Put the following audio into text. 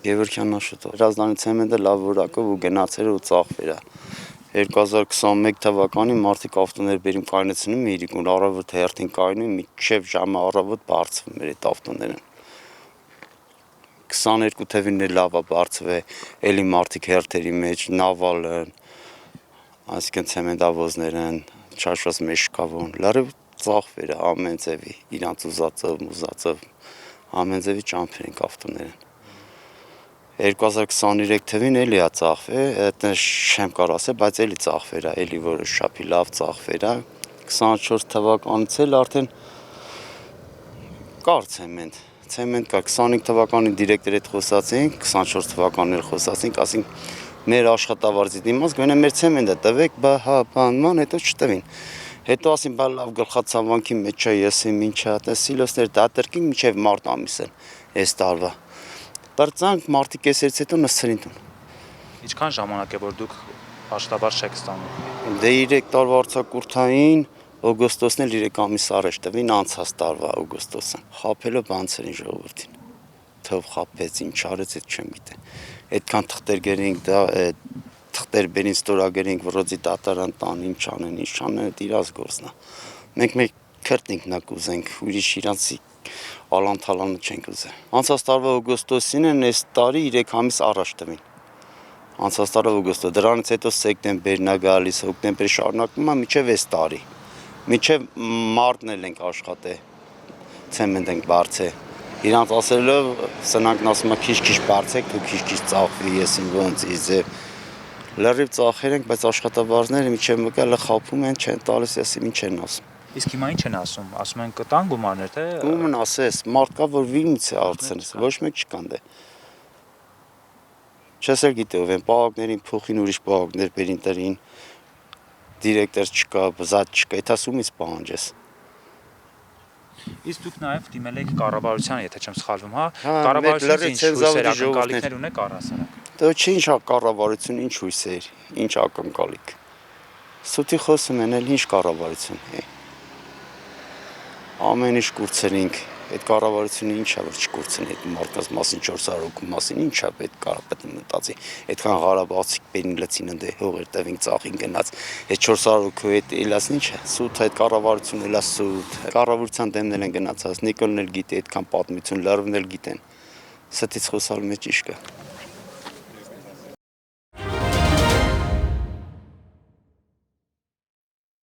Գևորգյան Աշոտով։ Հրազդանի ցեմենտը լավ որակով ու գնացել ու ծախվերա։ 2021 թվականին մարդիկ ավտոներ բերում կայնացնում իրիկուն առավոտ հերթին կայնում մինչև ժամը առավոտ բարձվում էր այդ ավտոները։ 22 թվին էլ լավ է բարձվել, էլի մարդիկ հերթերի մեջ նավալը, այսինքն ցեմենտավոզները, չաշված մեշկավոն, լարիվ ծախվեր ամեն ձևի, իրանց ուզածով, ամեն ձևի ճամփեր ենք ավտոները։ 2023 թվին էլի է ծախվել, այդ չեմ կարող ասել, բայց էլի ծախվեր է, էլի որը շապի լավ ծախվեր է։ 24 թվականից էլ արդեն կար ցեմենտ կա, 25 թվականին դիրեկտոր հետ խոսացինք, 24 թվականին էլ խոսացինք, ասենք մեր աշխատավարձի դիմաց գոնե մեր ցեմենտը տվեք, բանման հետո չտվին։ Հետո ասին բա լավ գլխացավանքի մեջ է, ես եմ ինչա, դա սիլոսներ դատրկին մինչև մարտ ամիսն այս տարվա։ Բրծանք մարդիկ կեսերից հետո նստրին տուն։ Ինչքան ժամանակ է որ դուք աշխատավարձ չեք ստանում։ Դե 3 տարվա արձակուրդային օգոստոսն էլ 3 ամիս առաջ տվին անցած տարվա օգոստոսը։ Խափելով բանցերին ժողովրդին։ Թով խափեց, ինչ արեց, այդ չեմ գիտե։ Այդքան թղթեր գերենք, դա թղթեր բերին ստորագրենք, վրոձի դատարան տան, ինչ անեն, դա իրաց գործն է։ Մենք մեր քրտնինքն ակ ուզենք, ուրիշ իրանցի ալանթալանը չենք ուզել։ Անցած տարվա օգոստոսին են այս տարի 3 ամիս առաջ տվին։ Անցած տարվա օգոստոս, դրանից հետո սեպտեմբերն է գալիս, հոկտեմբեր շարունակվում է մինչև այս տարի։ Մինչև մարտն էլ ենք աշխատել, ցեմենտ ենք բարձել։ Իրանց ասելով, սնանկն ասում է քիչ բարձեք, դու քիչ ծախվի, ես ոնց իզե։ Լրիվ ծախեր ենք, բայց աշխատավարձները մինչև մկալը խափում են, չեն տալիս, ասեմ ինչ են ասում։ Իսկ հիմա ինչ են ասում, ասում են կտան գումարներ, թե ումն ասես, մարդ կա որ վինից է արցնես, ոչ մեկ չկան դե։ Չես էլ գիտե ով են, պահակներին փոխին ուրիշ պահակներ բերին տրին, դիրեկտոր չկա, բզատ չկա, այդ ասումից պահանջես։ Իսկ դուք նաև դիմել եք կառավարության, եթե չեմ սխալվում, հա, կառավարությունից ինչ հույսեր ակնկալիքներ ունեք առհասարակ։ Դա չի ինչ կառավարություն, ինչ հույսեր, ինչ ակնկալիք։ Սուտի խոսում են, էլ ինչ կառավարություն է։ Ամեն ինչ կուրցրինք, այդ կառավարությունը ինչ է որ չկուրցնի այդ մարդկանց մասին 400 հոգու մասին, ինչ է պետք կարապետ մտածի։ Այդքան Ղարաբաղցիք բերին լցին ընդ հողեր տվին ծախին գնաց։ Այդ 400 հոգու հետ էլաս ինչ է։ Սուտ այդ կառավարությունը էլա սուտ։ Կառավարության դեմն են գնացած, Նիկոլն էլ գիտի, այդքան պատմություն լարվն էլ գիտեն։ Սթից խոսալ մեջ իշ կա։